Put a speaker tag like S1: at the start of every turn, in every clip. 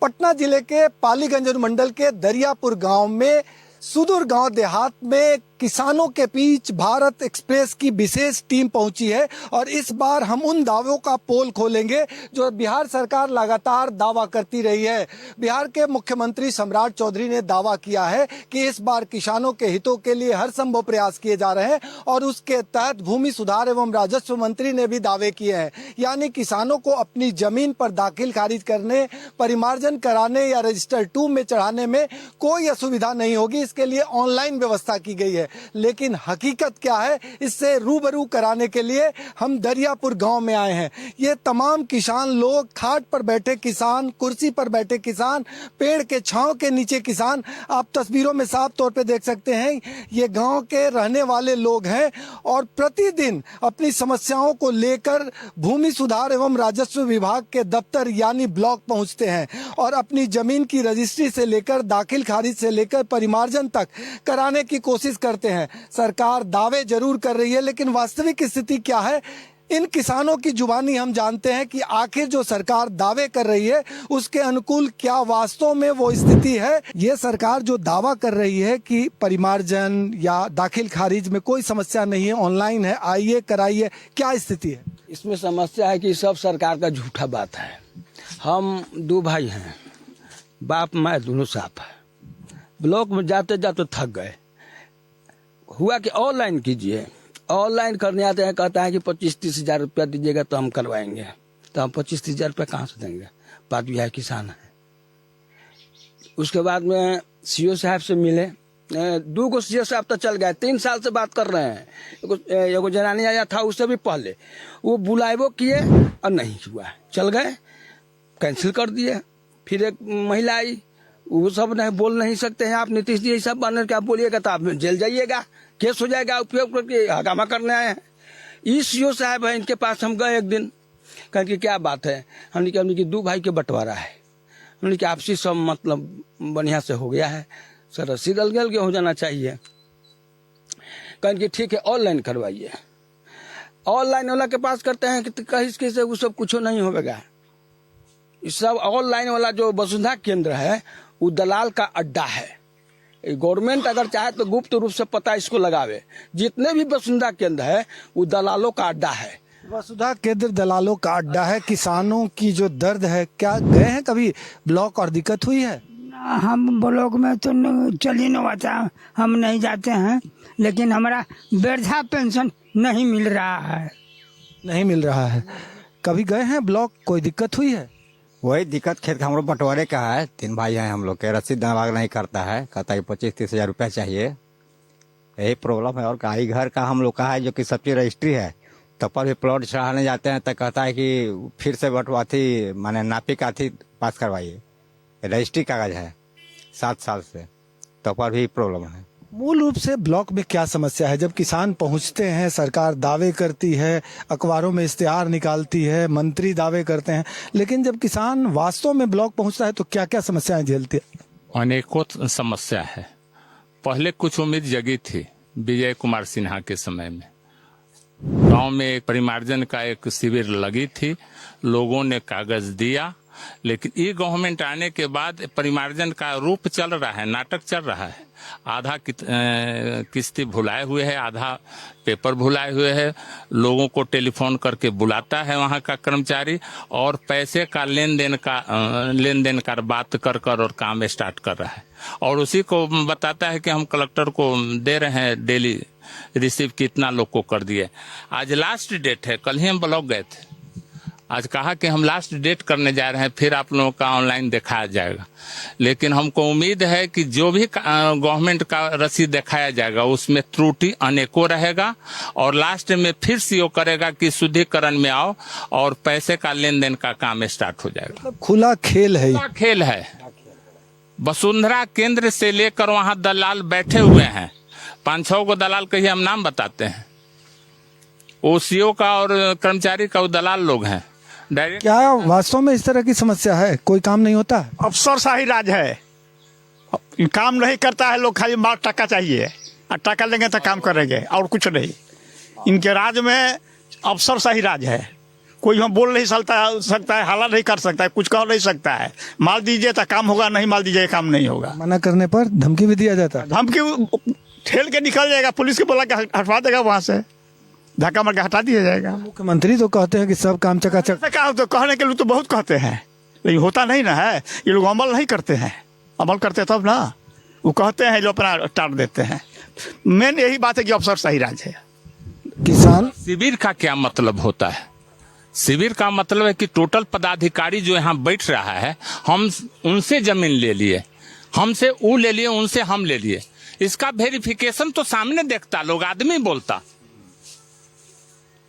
S1: पटना जिले के पालीगंज अनुमंडल के दरियापुर गांव में सुदूर गांव देहात में किसानों के बीच भारत एक्सप्रेस की विशेष टीम पहुंची है और इस बार हम उन दावों का पोल खोलेंगे जो बिहार सरकार लगातार दावा करती रही है। बिहार के मुख्यमंत्री सम्राट चौधरी ने दावा किया है कि इस बार किसानों के हितों के लिए हर संभव प्रयास किए जा रहे हैं और उसके तहत भूमि सुधार एवं राजस्व मंत्री ने भी दावे किए हैं, यानी किसानों को अपनी जमीन पर दाखिल खारिज करने, परिमार्जन कराने या रजिस्टर 2 में चढ़ाने में कोई असुविधा नहीं होगी। इसके लिए ऑनलाइन व्यवस्था की गई है। लेकिन हकीकत क्या है, इससे रूबरू कराने के लिए हम दरियापुर गांव में आए हैं। ये तमाम किसान लोग, खाट पर बैठे किसान, कुर्सी पर बैठे किसान, पेड़ के छांव के नीचे किसान, आप तस्वीरों में साफ तौर पे देख सकते हैं ये गांव के रहने वाले लोग हैं और प्रतिदिन अपनी समस्याओं को लेकर भूमि सुधार एवं राजस्व विभाग के दफ्तर यानी ब्लॉक पहुंचते हैं और अपनी जमीन की रजिस्ट्री से लेकर दाखिल खारिज से लेकर परिमार्जन तक कराने की कोशिश करते हैं। सरकार दावे जरूर कर रही है, लेकिन वास्तविक स्थिति क्या है, इन किसानों की जुबानी हम जानते हैं कि आखिर जो सरकार दावे कर रही है उसके अनुकूल क्या वास्तव में वो स्थिति है। ये सरकार जो दावा कर रही है कि परिमार्जन या दाखिल खारिज में कोई समस्या नहीं है, ऑनलाइन है, आइए कराइए, क्या स्थिति है?
S2: इसमें समस्या है कि सब सरकार का झूठा बात है। हम 2 भाई हैं, बाप मैं दोनों साफ है। ब्लॉक में जाते जाते थक गए। हुआ कि ऑनलाइन कीजिए, ऑनलाइन करने आते हैं, कहता है कि 25-30 हजार रुपया दीजिएगा तो हम करवाएंगे। तो हम 25-30 हजार रुपया कहाँ से देंगे? बात भी है, किसान है। उसके बाद में सीओ साहब से मिले, 2 गो सीओ साहब तो चल गए, 3 साल से बात कर रहे हैं। एगो जनानी आया था, उससे भी पहले वो बुलाएबो किए और नहीं हुआ, चल गए, कैंसिल कर दिए। फिर एक महिला आई, वो सब नहीं बोल नहीं सकते हैं आप, नीतीश जी सब बनर के आप बोलिएगा तो आप जेल जाइएगा, केस हो जाएगा, उपयोग करके हंगामा करने आए हैं। इस सीओ साहब है, इनके पास हम गए एक दिन, कहें कि क्या बात है? हमने कहा कि 2 भाई के बंटवारा है, हमने कहा आपसी सब मतलब बढ़िया से हो गया है, सर रस्सी गल गल के हो जाना चाहिए। कहें कि ठीक है ऑनलाइन करवाइए। ऑनलाइन वाला के पास करते हैं कि कहीं से वो सब कुछ नहीं होगा। इस सब ऑनलाइन वाला जो वसुंधरा केंद्र है वो दलाल का अड्डा है। गवर्नमेंट अगर चाहे तो गुप्त रूप से पता इसको लगावे। जितने भी वसुंधरा केंद्र है वो दलालों का अड्डा है।
S1: वसुंधरा केंद्र दलालों का अड्डा है। किसानों की जो दर्द है, क्या गए हैं कभी ब्लॉक और दिक्कत हुई है?
S3: हम ब्लॉक में तो चल ही नहीं आता, हम नहीं जाते हैं, लेकिन हमारा वृद्धा पेंशन नहीं मिल रहा है।
S1: नहीं मिल रहा है। कभी गए हैं ब्लॉक, कोई दिक्कत हुई है?
S4: वही दिक्कत खेत का हम लोग बंटवारे का है। 3 भाई हैं हम लोग के, रसीद दलाल नहीं करता है, कहता है 25-30 हजार रुपया चाहिए। यही प्रॉब्लम है। और कहीं घर का हम लोग का है जो कि सबकी रजिस्ट्री है, तब पर भी प्लॉट चढ़ाने जाते हैं तो कहता है कि फिर से बंटवाथी माने नापी का थी पास करवाइए। रजिस्ट्री कागज है 7 साल से, तब पर भी प्रॉब्लम है।
S1: मूल रूप से ब्लॉक में क्या समस्या है? जब किसान पहुंचते हैं, सरकार दावे करती है, अखबारों में इश्तेहार निकालती है, मंत्री दावे करते हैं, लेकिन जब किसान वास्तव में ब्लॉक पहुंचता है तो क्या क्या समस्याएं झेलती है?
S5: अनेकों समस्या है। पहले कुछ उम्मीद जगी थी विजय कुमार सिन्हा के समय में। गांव में एक परिमार्जन का एक शिविर लगी थी, लोगों ने कागज दिया, लेकिन ये गवर्नमेंट आने के बाद परिमार्जन का रूप चल रहा है, नाटक चल रहा है। आधा किस्ती भुलाए हुए है, आधा पेपर भुलाए हुए है। लोगों को टेलीफोन करके बुलाता है वहां का कर्मचारी और पैसे का लेन देन का बात कर और काम स्टार्ट कर रहा है और उसी को बताता है कि हम कलेक्टर को दे रहे हैं डेली रिसीव, कितना लोग को कर दिए। आज लास्ट डेट है, कल ही हम ब्लॉक गए थे, आज कहा कि हम लास्ट डेट करने जा रहे हैं, फिर आप लोगों का ऑनलाइन दिखाया जाएगा। लेकिन हमको उम्मीद है कि जो भी गवर्नमेंट का रसीद दिखाया जाएगा उसमें त्रुटि अनेकों रहेगा और लास्ट में फिर सीओ करेगा कि शुद्धिकरण में आओ और पैसे का लेन देन का काम स्टार्ट हो जाएगा।
S1: मतलब खुला खेल है।
S5: खुला खेल है। वसुंधरा केंद्र से लेकर वहां दलाल बैठे हुए हैं, 5-6 को दलाल कहिए, हम नाम बताते हैं। वो सीओ का और कर्मचारी का वो दलाल लोग हैं।
S1: क्या वास्तव में इस तरह की समस्या है? कोई काम नहीं होता है?
S6: अफसरशाही राज है, काम नहीं करता है लोग, खाली मार टका चाहिए और टका लेंगे तो काम करेंगे और कुछ नहीं। इनके राज में अफसरशाही राज है, कोई हम बोल नहीं सकता है, हाला नहीं कर सकता है, कुछ कह नहीं सकता है। माल दीजिए तो काम होगा, नहीं माल दीजिए काम नहीं होगा।
S1: मना करने पर धमकी भी दिया जाता है।
S6: धमकी ठेल के निकल जाएगा, पुलिस के बोला के हटवा देगा, वहां से धक्का मार के हटा दिया जाएगा।
S1: मुख्यमंत्री तो कहते हैं कि सब काम चकाचक।
S6: ऐसा कहा तो कहने के लिए तो बहुत कहते हैं, लेकिन होता नहीं ना है। ये लोग अमल नहीं करते हैं, अमल करते तब ना। वो कहते हैं, लोग अपना टाट देते हैं। मेन यही बात है कि अफसर सही राज है।
S1: किसान
S5: शिविर का क्या मतलब होता है? शिविर का मतलब है कि टोटल पदाधिकारी जो यहाँ बैठ रहा है, हम उनसे जमीन ले लिए, हमसे वो ले लिए, उनसे हम ले लिए। इसका वेरिफिकेशन तो सामने देखता, लोग आदमी बोलता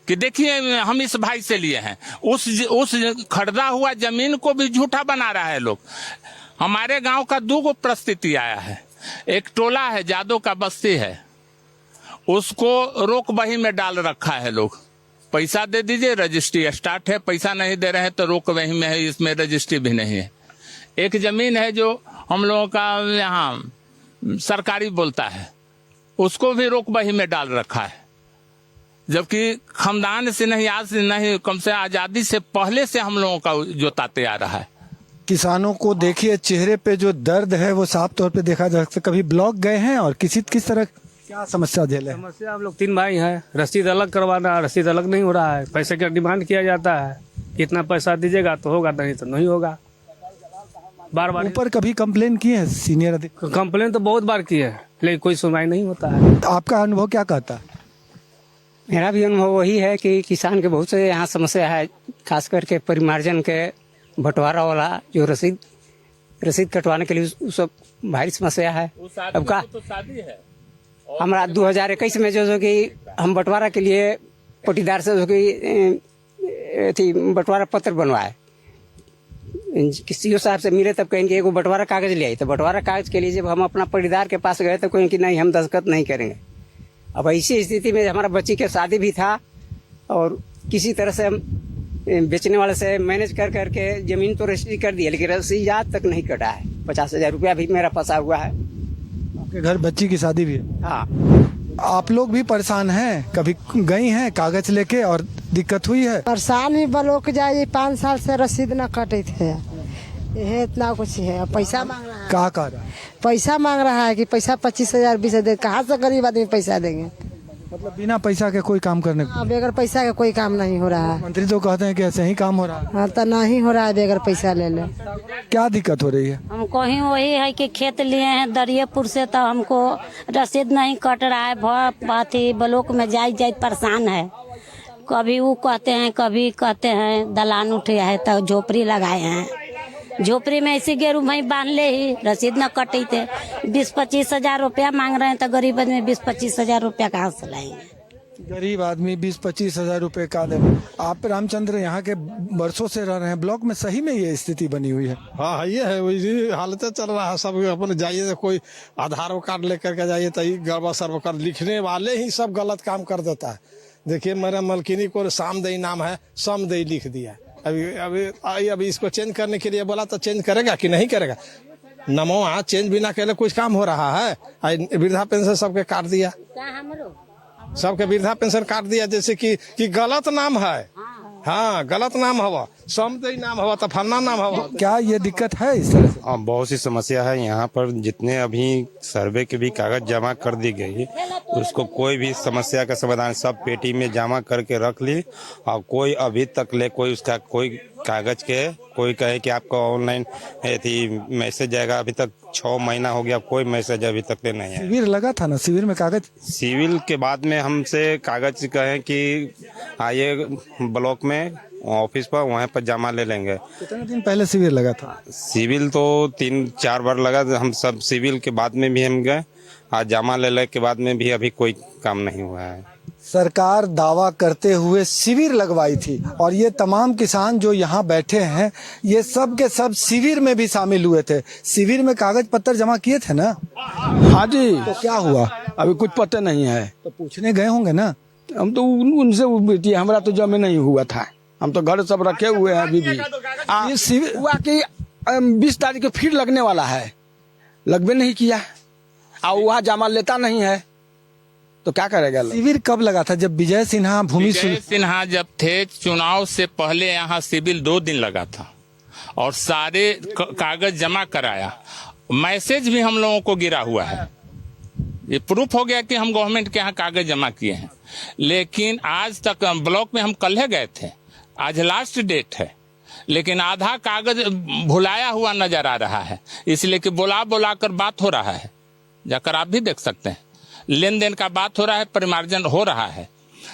S5: कि देखिए हम इस भाई से लिए हैं। उस खरीदा हुआ जमीन को भी झूठा बना रहा है लोग। हमारे गांव का 2 परिस्थिति आया है। एक टोला है, जादव का बस्ती है, उसको रोक बही में डाल रखा है लोग। पैसा दे दीजिए, रजिस्ट्री स्टार्ट है, पैसा नहीं दे रहे हैं तो रोक बही में है, इसमें रजिस्ट्री भी नहीं है। एक जमीन है जो हम लोगों का यहाँ सरकारी बोलता है, उसको भी रोक बही में डाल रखा है। जबकि खानदान से नहीं, आज से नहीं, कम से आजादी से पहले से हम लोगों का जोताते आ रहा है।
S1: किसानों को देखिए, चेहरे पे जो दर्द है वो साफ तौर पे देखा जा सकता है। कभी ब्लॉक गए हैं और किस तरह क्या समस्या झेले हैं?
S7: समस्या हम लोग 3 भाई हैं, रसीद अलग करवाना, रसीद अलग नहीं हो रहा है। पैसे का डिमांड किया जाता है, कितना पैसा दीजिएगा तो होगा, नहीं तो नहीं होगा। बार बार
S1: ऊपर कभी कंप्लेन की है सीनियर अधिकारी?
S7: कंप्लेन तो बहुत बार की है, लेकिन कोई सुनवाई नहीं होता है।
S1: आपका अनुभव क्या कहता है?
S8: मेरा भी अनुभव वही है कि किसान के बहुत से यहाँ समस्या है, खास करके परिमार्जन के बंटवारा वाला जो रसीद कटवाने के लिए उस सब भारी समस्या है। अब का हमारा 2021 में जो कि हम बंटवारा के लिए पटीदार से जो कि बंटवारा पत्र बनवाए, सीओ साहब से मिले तब कहेंगे एगो बंटवारा कागज ले आई। तो बंटवारा कागज के लिए जब हम अपना पटीदार के पास गए तो कहें कि नहीं, हम दस्तखत नहीं करेंगे। अब ऐसी स्थिति में हमारा बच्ची के शादी भी था और किसी तरह से हम बेचने वाले से मैनेज कर करके जमीन तो रजिस्ट्री कर दिया, लेकिन रसीद आज तक नहीं कटा है। 50,000 रुपया भी मेरा फंसा हुआ है।
S1: आपके घर बच्ची की शादी भी है?
S8: हाँ।
S1: आप लोग भी परेशान हैं? कभी गई हैं कागज लेके और दिक्कत हुई है?
S9: परेशान ही ब्लॉक जाए, 5 साल से रसीद न कटे थे, यह इतना कुछ है। पैसा मांग रहा है।
S1: कहा कह रहा है?
S9: पैसा मांग रहा है कि पैसा 25,000 20,000, कहाँ से गरीब आदमी पैसा देंगे?
S1: मतलब बिना पैसा के कोई काम करने को?
S9: बगैर पैसा के कोई काम नहीं हो रहा है।
S1: मंत्री तो कहते हैं कि ऐसे ही काम हो रहा है।
S9: हाँ, तो नहीं हो रहा है बगैर पैसा ले ले।
S1: क्या दिक्कत हो रही है?
S10: हमको ही वही है कि खेत लिए हैं दरियापुर से, तो हमको रसीद नहीं कट रहा है। ब्लॉक में जाए परेशान है। कभी वो कहते हैं, कभी कहते हैं दलान उठे है तो झोपड़ी लगाए हैं। झोपड़ी में ऐसी गेरू भाई बांध ले ही रसीद न कटी थे। 20-25 हजार रुपया मांग रहे हैं, तो गरीब आदमी 20-25 हजार रुपया कहाँ से लाएंगे?
S1: गरीब आदमी 20-25 हजार रुपए का दे। आप रामचंद्र यहाँ के वर्षों से रह रहे हैं, ब्लॉक में सही में ये स्थिति बनी हुई है?
S11: हाँ, ये है, वही हालत चल रहा है। सब अपन जाइए तो कोई आधार कार्ड लेकर के जाइए तो गड़बड़ सरबड़ लिखने वाले ही सब गलत काम कर देता है। देखिए मेरा मलकिनी को सामदई नाम है, समदई लिख दिया। अभी इसको चेंज करने के लिए बोला तो चेंज करेगा कि नहीं करेगा? नमो चेंज बिना करे कुछ काम हो रहा है? वृद्धा पेंशन सबके काट दिया, सबके वृद्धा पेंशन काट दिया, जैसे कि गलत नाम है। हाँ, गलत नाम हवा, समदई नाम हवा तो फन्ना नाम हवा।
S1: क्या ये दिक्कत है इस तरह से?
S12: हाँ, बहुत सी समस्या है यहाँ पर। जितने अभी सर्वे के भी कागज जमा कर दी गई, उसको कोई भी समस्या का समाधान सब पेटी में जमा करके रख ली, और कोई अभी तक ले कोई उसका कोई कागज के कोई कहे कि आपका ऑनलाइन मैसेज आएगा, अभी तक 6 महीना हो गया, कोई मैसेज अभी तक नहीं है।
S1: शिविर लगा था ना, शिविर में कागज?
S12: सिविल के बाद में हमसे कागज कहे कि आइए ब्लॉक में ऑफिस पर, वहाँ पर जमा ले लेंगे।
S1: कितने दिन पहले शिविर लगा था?
S12: सिविल तो 3-4 बार लगा, हम सब सिविल के बाद में भी हम गए, आज जमा ले के बाद में भी अभी कोई काम नहीं हुआ है।
S1: सरकार दावा करते हुए शिविर लगवाई थी, और ये तमाम किसान जो यहाँ बैठे हैं ये सब के सब शिविर में भी शामिल हुए थे। शिविर में कागज पत्र जमा किए थे ना?
S2: हाँ जी।
S1: तो क्या हुआ?
S2: अभी कुछ पता नहीं है।
S1: तो पूछने गए होंगे ना?
S2: हम तो उनसे हमारा तो जमा नहीं हुआ था, हम तो घर सब रखे हुए हैं अभी भी।
S1: ये शिविर
S2: हुआ कि 20 तारीख को फिर लगने वाला है, लगभग नहीं किया, और वहाँ जमा लेता नहीं है। तो क्या करेगा लोग?
S1: शिविर कब लगा था? जब विजय सिन्हा
S5: विजय सिन्हा जब थे, चुनाव से पहले यहाँ सिविल 2 दिन लगा था और सारे कागज जमा कराया। मैसेज भी हम लोगों को गिरा हुआ है, ये प्रूफ हो गया कि हम गवर्नमेंट के यहाँ कागज जमा किए हैं। लेकिन आज तक ब्लॉक में हम कल गए थे, आज लास्ट डेट है, लेकिन आधा कागज भुलाया हुआ नजर आ रहा है। इसलिए कि बुला कर बात हो रहा है, जाकर आप भी देख सकते हैं, लेन देन का बात हो रहा है, परिमार्जन हो रहा है।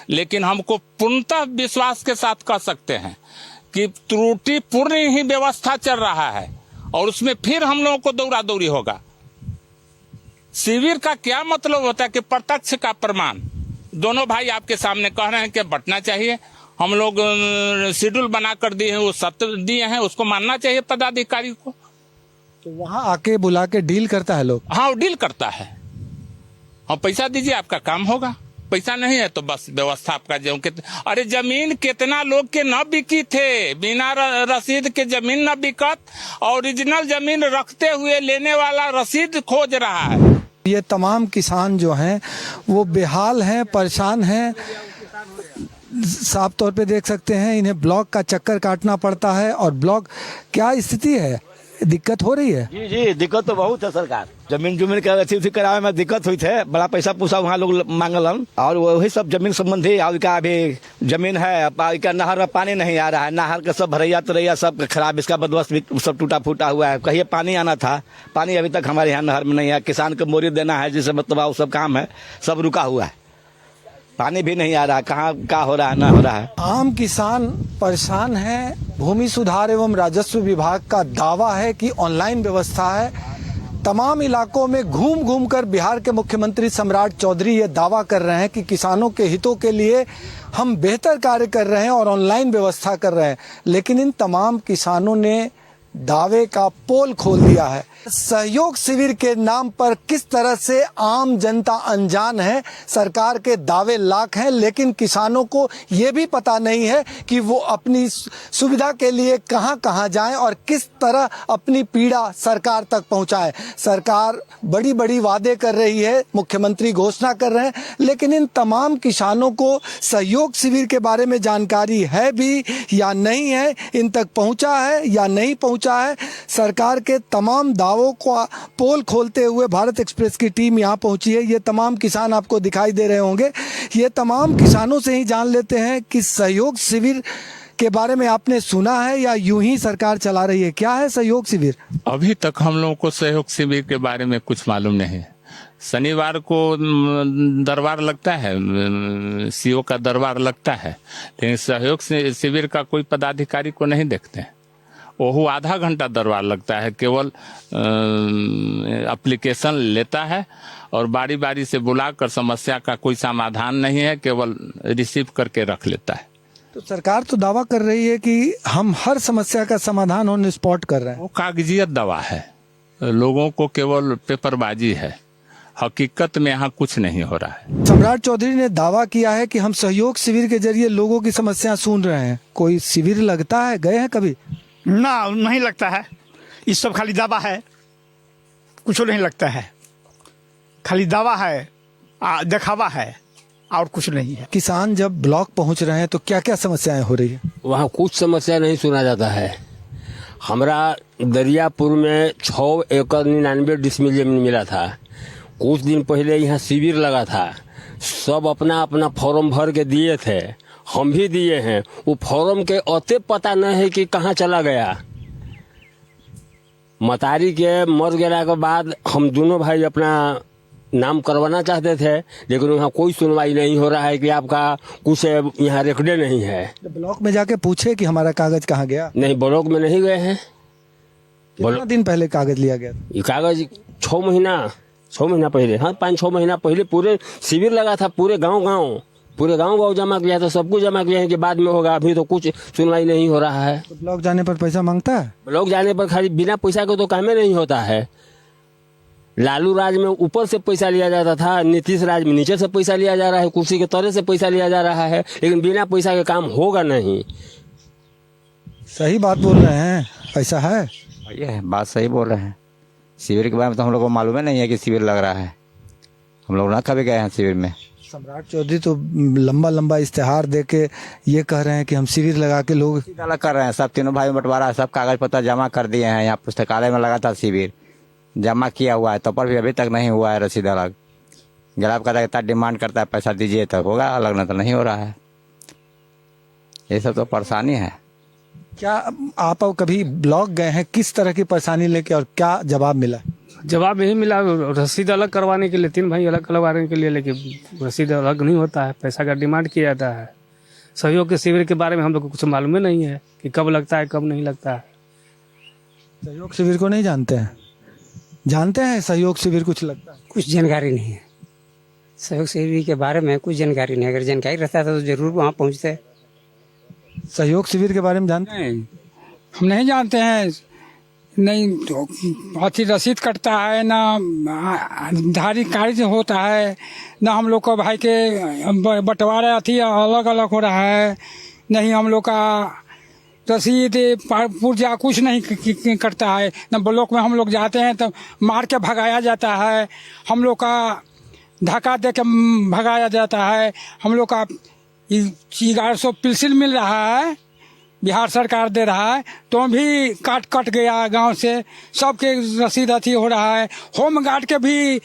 S5: लेकिन हमको पूर्णतः विश्वास के साथ कह सकते हैं कि त्रुटिपूर्ण ही व्यवस्था चल रहा है और उसमें फिर हम लोगों को दौड़ा दौड़ी होगा। शिविर का क्या मतलब होता है कि प्रत्यक्ष का प्रमाण। दोनों भाई आपके सामने कह रहे हैं कि बंटना चाहिए, हम लोग शेड्यूल बना कर दिए हैं, वो सत्य दिए हैं, उसको मानना चाहिए पदाधिकारी को।
S1: तो वहां आके बुला के डील करता है लोग?
S5: हाँ, वो डील करता है। हम पैसा दीजिए, आपका काम होगा। पैसा नहीं है तो बस व्यवस्था आपका जो अरे जमीन कितना लोग के न बिकी थे, बिना रसीद के जमीन न बिकत, ओरिजिनल जमीन रखते हुए लेने वाला रसीद खोज रहा है।
S1: ये तमाम किसान जो हैं वो बेहाल हैं, परेशान हैं। साफ तौर पे देख सकते हैं इन्हें ब्लॉक का चक्कर काटना पड़ता है। और ब्लॉक क्या स्थिति है, दिक्कत हो रही है?
S13: जी जी, दिक्कत तो बहुत है सरकार। जमीन का अथी करावे में दिक्कत हुई थे, बड़ा पैसा पूसा वहाँ लोग मांगलन और वही सब जमीन संबंधी। और का अभी जमीन है, का नहर में पानी नहीं आ रहा है, नहर का सब भरैया तरैया सब खराब, इसका बंदोबस्त भी सब टूटा फूटा हुआ है। कहीं पानी आना था, पानी अभी तक हमारे यहाँ नहर में नहीं है। किसान को मोरी देना है, जिससे मतलब वो सब काम है सब रुका हुआ है, पानी भी नहीं आ रहा। कहाँ क्या हो रहा है, ना हो रहा है।
S1: आम किसान परेशान है। भूमि सुधार एवं राजस्व विभाग का दावा है कि ऑनलाइन व्यवस्था है। तमाम इलाकों में घूम घूम कर बिहार के मुख्यमंत्री सम्राट चौधरी ये दावा कर रहे हैं कि किसानों के हितों के लिए हम बेहतर कार्य कर रहे हैं और ऑनलाइन व्यवस्था कर रहे हैं। लेकिन इन तमाम किसानों ने दावे का पोल खोल दिया है। सहयोग शिविर के नाम पर किस तरह से आम जनता अनजान है। सरकार के दावे लाख हैं, लेकिन किसानों को ये भी पता नहीं है कि वो अपनी सुविधा के लिए कहां कहां जाएं और किस तरह अपनी पीड़ा सरकार तक पहुंचाए। सरकार बड़ी बड़ी वादे कर रही है, मुख्यमंत्री घोषणा कर रहे हैं, लेकिन इन तमाम किसानों को सहयोग शिविर के बारे में जानकारी है भी या नहीं है, इन तक पहुंचा है या नहीं पहुंचा है। सरकार के तमाम दावों को पोल खोलते हुए भारत एक्सप्रेस की टीम यहां पहुंची है। ये तमाम किसान आपको दिखाई दे रहे होंगे। ये तमाम किसानों से ही जान लेते हैं कि सहयोग शिविर के बारे में आपने सुना है या यूं ही सरकार चला रही है। क्या है सहयोग शिविर?
S5: अभी तक हम लोगों को सहयोग शिविर के बारे में कुछ मालूम नहीं है। शनिवार को दरबार लगता है, सीओ का दरबार लगता है, लेकिन सहयोग शिविर का कोई पदाधिकारी को नहीं देखते हैं। वो आधा घंटा दरबार लगता है, केवल एप्लीकेशन लेता है और बारी बारी से बुलाकर समस्या का कोई समाधान नहीं है, केवल रिसीव करके रख लेता है।
S1: तो सरकार तो दावा कर रही है कि हम हर समस्या का समाधान ऑन स्पॉट कर रहे हैं।
S5: वो कागजियत दावा है, लोगों को केवल पेपरबाजी है, हकीकत में यहाँ कुछ नहीं हो रहा है।
S1: सम्राट चौधरी ने दावा किया है कि हम सहयोग शिविर के जरिए लोगों की समस्या सुन रहे हैं। कोई शिविर लगता है, गए हैं कभी?
S6: ना, नहीं लगता है। ये सब खाली दावा है, कुछ नहीं लगता है, खाली दावा है, दिखावा है और कुछ नहीं है।
S1: किसान जब ब्लॉक पहुंच रहे हैं तो क्या क्या समस्याएं हो रही है?
S2: वहाँ कुछ समस्या नहीं सुना जाता है। हमरा दरियापुर में 6 एकड़ 99 डिसमिल जमीन मिला था। कुछ दिन पहले यहाँ शिविर लगा था, सब अपना अपना फॉर्म भर के दिए थे, हम भी दिए हैं। वो फॉर्म के अते पता नहीं है कि कहाँ चला गया। मतारी के मर गया के बाद हम दोनों भाई अपना नाम करवाना चाहते थे, लेकिन वहाँ कोई सुनवाई नहीं हो रहा है कि आपका कुछ यहाँ रिकॉर्ड नहीं है।
S1: ब्लॉक में जाके पूछे कि हमारा कागज कहाँ गया?
S2: नहीं, ब्लॉक में नहीं गए हैं।
S1: कितना दिन पहले कागज लिया गया?
S2: ये कागज 6 महीना पहले, हाँ 5-6 महीना पहले पूरे शिविर लगा था। पूरे गांव जमा किया था, सब कुछ जमा किया है कि बाद में होगा। अभी तो कुछ सुनवाई नहीं हो रहा है।
S1: तो ब्लॉक जाने पर पैसा मांगता है?
S2: ब्लॉक जाने पर खाली बिना पैसा के तो काम ही नहीं होता है। लालू राज में ऊपर से पैसा लिया जाता था, नीतीश राज में नीचे से पैसा लिया जा रहा है, कुर्सी के तरह से पैसा लिया जा रहा है, लेकिन बिना पैसा के काम होगा नहीं।
S1: सही बात बोल रहे हैं, पैसा है।
S4: ये बात सही बोल रहे हैं। शिविर के बारे में तो हम लोग को मालूम ही नहीं है कि शिविर लग रहा है। हम लोग ना कभी गए हैं शिविर में।
S1: सम्राट चौधरी तो लंबा लंबा इश्तेहार दे के ये कह रहे हैं कि हम शिविर लगा के लोग
S4: अलग कर रहे हैं। सब तीनों भाई बंटवारा सब कागज पत्र जमा कर दिए हैं। यहाँ पुस्तकालय में लगा था शिविर, जमा किया हुआ है, तो पर भी अभी तक नहीं हुआ है रसीद अलग। ग्राहक कहता है इतना डिमांड करता है पैसा दीजिए तब होगा अलग, ना तो नहीं हो रहा है। ये सब तो परेशानी है।
S1: क्या आप कभी ब्लॉक गए हैं, किस तरह की परेशानी लेके और क्या जवाब मिला?
S7: जवाब यही मिला, रसीद अलग करवाने के लिए 3 भाई अलग करवाने के लिए, लेकिन रसीद अलग नहीं होता है, पैसा का डिमांड किया जाता है। सहयोग के शिविर के बारे में हम लोग को कुछ मालूम ही नहीं है कि कब लगता है कब नहीं लगता है।
S1: सहयोग शिविर को नहीं जानते हैं? जानते हैं सहयोग शिविर कुछ लगता है?
S8: कुछ जानकारी नहीं है सहयोग शिविर के बारे में, कुछ जानकारी नहीं। अगर जानकारी रहता तो जरूर वहाँ पहुँचते।
S1: सहयोग शिविर के बारे में जानते हैं?
S3: हम नहीं जानते हैं। नहीं तो अथी रसीद कटता है ना, धारी कार्य होता है ना, हम लोग का भाई के बंटवारा अथी अलग अलग हो रहा है, नहीं हम लोग का रसीद पुर्जा कुछ नहीं करता है ना। ब्लॉक में हम लोग जाते हैं तो मार के भगाया जाता है, हम लोग का धक्का दे के भगाया जाता है। हम लोग का 1100 पेंशन मिल रहा है, बिहार सरकार दे रहा है, तो भी कट गया गांव से, सबके रसीद अथी हो रहा है। होम गार्ड के भी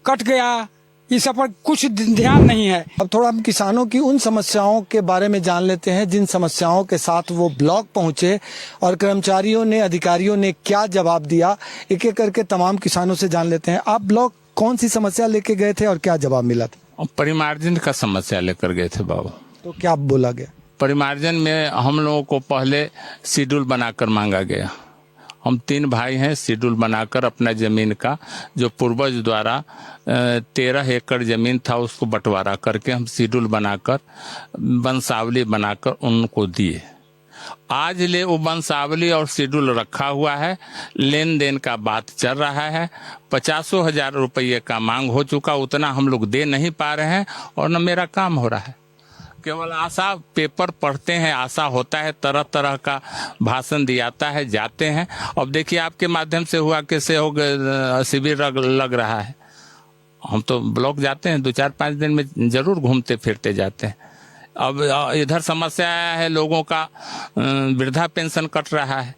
S3: कट गया, इस सब पर कुछ ध्यान नहीं है।
S1: अब थोड़ा हम किसानों की उन समस्याओं के बारे में जान लेते हैं जिन समस्याओं के साथ वो ब्लॉक पहुंचे और कर्मचारियों ने, अधिकारियों ने क्या जवाब दिया। एक एक करके तमाम किसानों से जान लेते हैं। आप ब्लॉक कौन सी समस्या लेके गए थे और क्या जवाब मिला था?
S5: परिमार्जन का समस्या लेकर गए थे बाबू।
S1: तो क्या बोला गया?
S5: परिमार्जन में हम लोगों को पहले शेड्यूल बनाकर मांगा गया। हम 3 भाई हैं, शेड्यूल बनाकर अपना जमीन का जो पूर्वज द्वारा 13 एकड़ जमीन था उसको बंटवारा करके हम शेड्यूल बनाकर वंशावली बनाकर उनको दिए। आज ले वो वंशावली और शेड्यूल रखा हुआ है, लेन देन का बात चल रहा है। 50,000 रुपये का मांग हो चुका, उतना हम लोग दे नहीं पा रहे हैं और न मेरा काम हो रहा है। केवल आशा, पेपर पढ़ते हैं, आशा होता है, तरह तरह का भाषण दियाता है, जाते हैं। अब देखिए आपके माध्यम से हुआ, कैसे हो शिविर लग रहा है। हम तो ब्लॉक जाते हैं, 2-4-5 दिन में जरूर घूमते फिरते जाते हैं। अब इधर समस्या है लोगों का, वृद्धा पेंशन कट रहा है।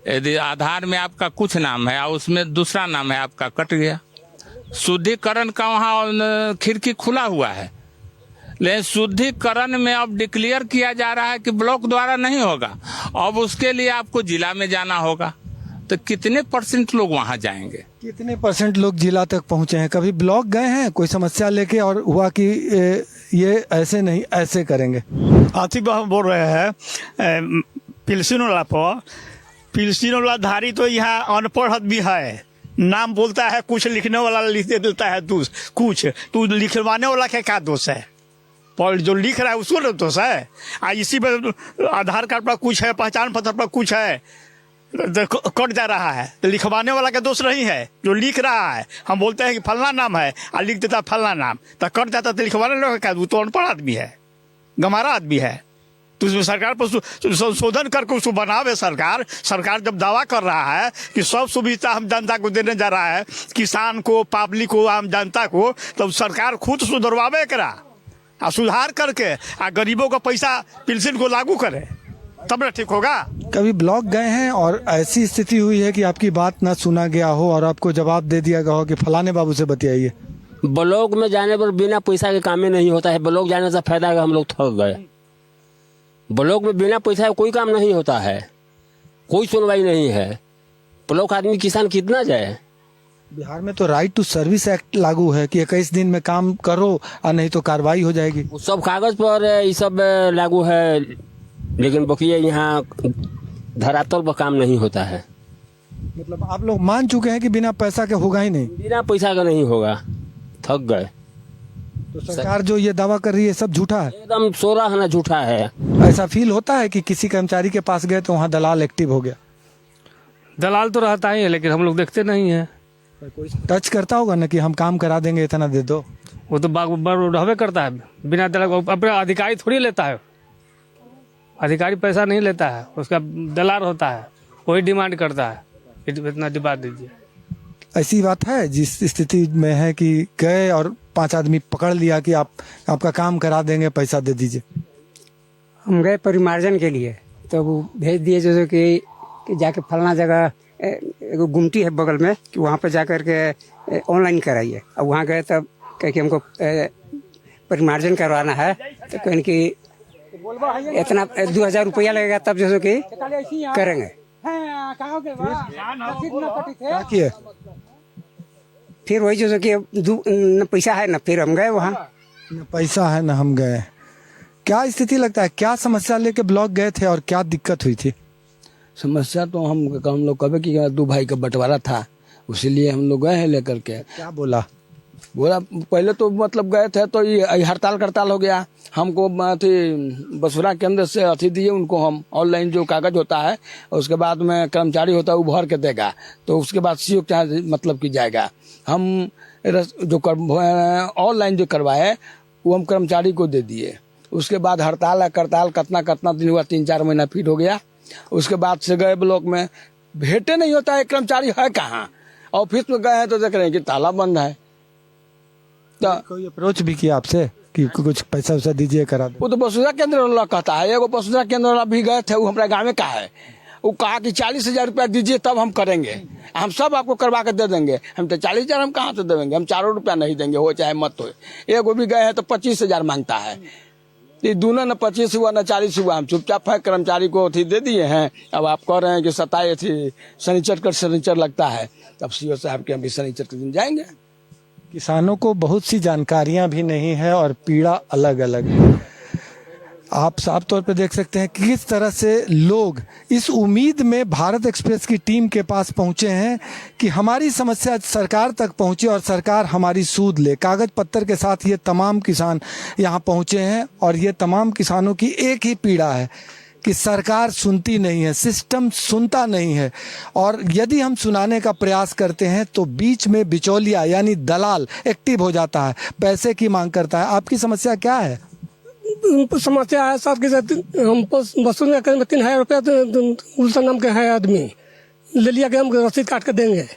S5: यदि आधार में आपका कुछ नाम है और उसमें दूसरा नाम है आपका, कट गया। शुद्धिकरण का वहाँ खिड़की खुला हुआ है, लेकिन शुद्धिकरण में अब डिक्लेयर किया जा रहा है कि ब्लॉक द्वारा नहीं होगा, अब उसके लिए आपको जिला में जाना होगा। तो कितने % लोग वहां जाएंगे?
S1: कितने % लोग जिला तक पहुंचे हैं? कभी ब्लॉक गए हैं कोई समस्या लेके और हुआ कि ये ऐसे नहीं ऐसे करेंगे?
S6: आतिफ हम बोल रहे हैं पिलसिन वाला धारी तो यहाँ अनपढ़ आदमी है, नाम बोलता है कुछ, लिखने वाला लिख देता है कुछ। तो लिखवाने वाला का क्या दोष है? जो लिख रहा है उसको ना दोष है। इसी पर आधार कार्ड पर कुछ है, पहचान पत्र पर कुछ है, कट जा रहा है, तो लिखवाने वाला का दोष नहीं है। जो लिख रहा है, हम बोलते हैं कि फलना नाम है और लिख देता फलना नाम, तो कट जाता, तो लिखवाने वाला का वो तो अनपढ़ आदमी है, गंवारा आदमी है। तो उसमें सरकार पर संशोधन करके उसको बनावे। सरकार जब दावा कर रहा है कि सब सुविधा हम जनता को देने जा रहा है, किसान को, पब्लिक को, आम जनता को, तो सरकार खुद सुधरवावे करा और सुधार करके गरीबों का पैसा पेंशन को लागू करे, तब ना ठीक होगा।
S1: कभी ब्लॉक गए हैं और ऐसी स्थिति हुई है कि आपकी बात ना सुना गया हो और आपको जवाब दे दिया गया हो कि फलाने बाबू से बतियाइए?
S14: ब्लॉक में जाने पर बिना पैसा के काम ही नहीं होता है। ब्लॉक जाने से फायदा है, हम लोग थक गए। ब्लॉक में बिना पैसा के कोई काम नहीं होता है, कोई सुनवाई नहीं है। ब्लॉक आदमी किसान कितना जाए?
S1: बिहार में तो राइट टू सर्विस एक्ट लागू है कि 21 दिन में काम करो और नहीं तो कार्रवाई हो जाएगी।
S14: सब कागज पर ये सब लागू है, लेकिन बकिया यहाँ धरातल पर काम नहीं होता है।
S1: मतलब आप लोग मान चुके हैं कि बिना पैसा के होगा ही नहीं?
S14: बिना पैसा का नहीं होगा, थक गए।
S1: तो सरकार जो ये दावा कर रही है सब झूठा है?
S14: एकदम सोरा है ना, झूठा है।
S1: ऐसा फील होता है कि किसी कर्मचारी के पास गए तो वहाँ दलाल एक्टिव हो गया?
S7: दलाल तो रहता ही है, लेकिन हम लोग देखते नहीं है।
S1: कोई टच करता होगा ना कि हम काम करा देंगे, इतना दे दो?
S7: वो तो ढवे करता है बिना दलाल। अपना अधिकारी थोड़ी लेता है, अधिकारी पैसा नहीं लेता है, उसका दलाल होता है, वही डिमांड करता है इतना डिबा दीजिए।
S1: ऐसी बात है जिस स्थिति में है कि गए और 5 आदमी पकड़ लिया कि आपका काम करा देंगे, पैसा दे दीजिए?
S8: हम गए परिमार्जन के लिए, तो वो भेज दिए जैसे कि जाके फलना जगह एगो गुमटी है बगल में, कि वहाँ पर जा कर के ऑनलाइन कराइए। अब वहाँ गए तब कह कि हमको परिमार्जन करवाना है, तो कहें कि इतना 2000 रुपया लगेगा, तब जैसे कि करेंगे।
S1: क्या किए?
S8: फिर वही जैसे कि न पैसा है न, फिर हम गए वहाँ।
S1: न पैसा है न हम गए। क्या स्थिति लगता है, क्या समस्या लेके ब्लॉक गए थे और क्या दिक्कत हुई थी?
S2: समस्या तो हम लोग कहे कि 2 भाई का बंटवारा था, उसीलिए हम लोग गए हैं लेकर के।
S1: क्या बोला?
S2: पहले तो मतलब गए थे तो ये हड़ताल करताल हो गया। हमको बसुरा केंद्र से अथी दिए, उनको हम ऑनलाइन जो कागज होता है, उसके बाद में कर्मचारी होता है वो भर के देगा, तो उसके बाद सीओ चार्ज मतलब की जाएगा। हम जो ऑनलाइन जो करवाए वो हम कर्मचारी को दे दिए। उसके बाद हड़ताल करताल कितना दिन हुआ, 3-4 महीना फिर हो गया। उसके बाद से गए ब्लॉक में, भेंटे नहीं होता है, कर्मचारी है कहाँ। ऑफिस में गए हैं तो देख रहे हैं कि ताला बंद है। तो
S1: कोई अप्रोच भी किया आपसे कि कुछ पैसा वैसा दीजिए, करा दो?
S2: वो तो वसुधा केंद्र वाला कहता है, एगो वसुधा केंद्र वाला भी गए थे, वो हमारे गाँव में का है, वो कहा कि 40,000 रुपया दीजिए तब हम करेंगे, हम सब आपको करवा के दे देंगे। हम तो 40,000 हम कहाँ से देंगे, हम 4 रुपया नहीं देंगे, हो चाहे मत हो। एगो भी गए हैं तो 25,000 मांगता है। ये दोनों न 25 हुआ न 40 हुआ, हम चुपचाप है कर्मचारी को अथी दे दिए हैं। अब आप कह रहे हैं कि 27 थी शनिचर लगता है, तब सीओ साहब के हम भी शनिचर के दिन जाएंगे।
S1: किसानों को बहुत सी जानकारियां भी नहीं है और पीड़ा अलग अलग है। आप साफ तौर पे देख सकते हैं कि किस तरह से लोग इस उम्मीद में भारत एक्सप्रेस की टीम के पास पहुंचे हैं कि हमारी समस्या सरकार तक पहुंचे और सरकार हमारी सूद ले। कागज पत्तर के साथ ये तमाम किसान यहां पहुंचे हैं और ये तमाम किसानों की एक ही पीड़ा है कि सरकार सुनती नहीं है, सिस्टम सुनता नहीं है, और यदि हम सुनाने का प्रयास करते हैं तो बीच में बिचौलिया यानी दलाल एक्टिव हो जाता है, पैसे की मांग करता है। आपकी समस्या क्या है?
S3: समस्या है साहब के साथ, हम वसूल में 3,000 रुपया उल्टा नाम के है आदमी ले लिया के हम रसीद काट के देंगे।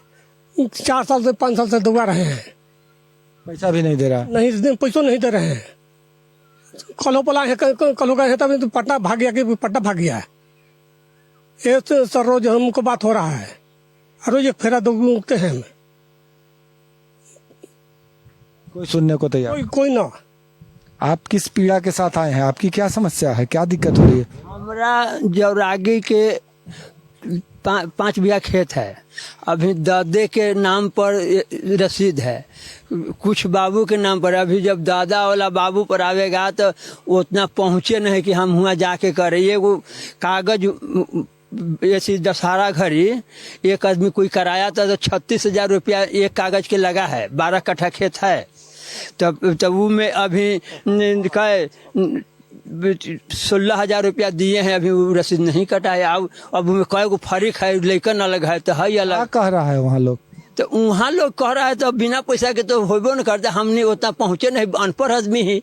S3: 4 साल से 5 साल से दबा रहे हैं,
S1: पैसा भी नहीं दे रहा।
S3: नहीं, पैसों नहीं दे रहे हैं। कलो पला है, कलो गए हैं तब पटना भाग गया कि पटना भाग गया। ये सर रोज हमको बात हो रहा है, रोज एक फेरा दोगते हैं,
S1: कोई सुनने को तैयार?
S3: कोई ना।
S1: आप किस पीड़ा के साथ आए हैं? आपकी क्या समस्या है, क्या दिक्कत हो रही है?
S15: हमारा जौरागी के 5 बीघा खेत है, अभी दादे के नाम पर रसीद है, कुछ बाबू के नाम पर। अभी जब दादा वाला बाबू पर आवेगा तो उतना पहुँचे नहीं कि हम वहाँ जाके करें। ये वो कागज ऐसी दशहरा घड़ी एक आदमी कोई कराया था तो 36,000 रुपया एक कागज के लगा है। 12 कट्ठा खेत है, तब वो में अभी 16,000 रुपया दिए हैं, अभी वो रसीद नहीं कटाया। अब कई गो फरीक है, लेकर अलग है तो है अलग।
S1: क्या कह रहा है वहाँ लोग?
S15: तो वहाँ लोग कह रहा है तो बिना पैसा के तो होबो न करता। हमने उतना पहुँचे नहीं, अनपढ़ आदमी ही,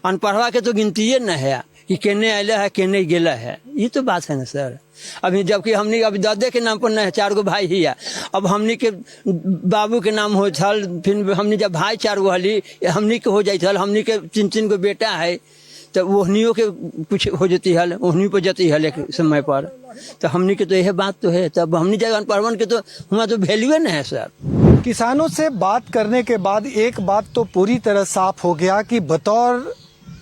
S15: अनपढ़वा के तो गिनती न है कि केने आयल है केने गेला है। ये तो बात है ना सर। अभी जबकि हमने अभी दादे के नाम पर नहीं है, 4 गो भाई ही है। अब हमने के बाबू के नाम हो छल, फिर हमने जब भाई 4 गो हली हमने के हो जाती हल, हमने के 3-3 गो बेटा है, तो ओहनियों के कुछ हो जाती हल, ओहनी पर जाती हल एक समय पर। तो हमने के तो यह बात तो है, तब हमने जगह अनपढ़वन के तो वहाँ तो वैल्यू नहीं है सर।
S1: किसानों से बात करने के बाद एक बात तो पूरी तरह साफ हो गया कि बतौर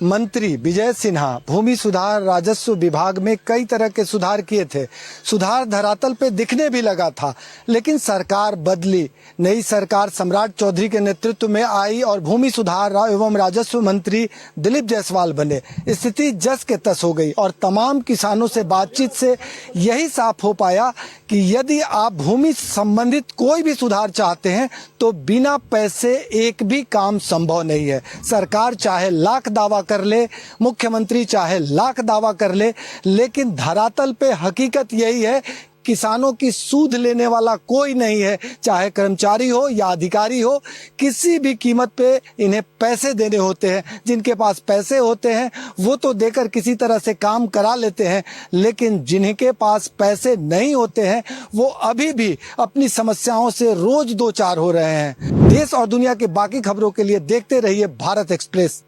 S1: मंत्री विजय सिन्हा भूमि सुधार राजस्व विभाग में कई तरह के सुधार किए थे, सुधार धरातल पे दिखने भी लगा था, लेकिन सरकार बदली, नई सरकार सम्राट चौधरी के नेतृत्व में आई और भूमि सुधार एवं राजस्व मंत्री दिलीप जायसवाल बने। स्थिति जस के तस हो गई और तमाम किसानों से बातचीत से यही साफ हो पाया कि यदि आप भूमि संबंधित कोई भी सुधार चाहते हैं तो बिना पैसे एक भी काम संभव नहीं है। सरकार चाहे लाख दावा कर ले, मुख्यमंत्री चाहे लाख दावा कर ले, लेकिन धरातल पे हकीकत यही है किसानों की सूद लेने वाला कोई नहीं है, चाहे कर्मचारी हो या अधिकारी हो, किसी भी कीमत पे इन्हें पैसे देने होते हैं। जिनके पास पैसे होते हैं वो तो देकर किसी तरह से काम करा लेते हैं, लेकिन जिनके पास पैसे नहीं होते हैं वो अभी भी अपनी समस्याओं से रोज दो चार हो रहे हैं। देश और दुनिया की बाकी खबरों के लिए देखते रहिए भारत एक्सप्रेस।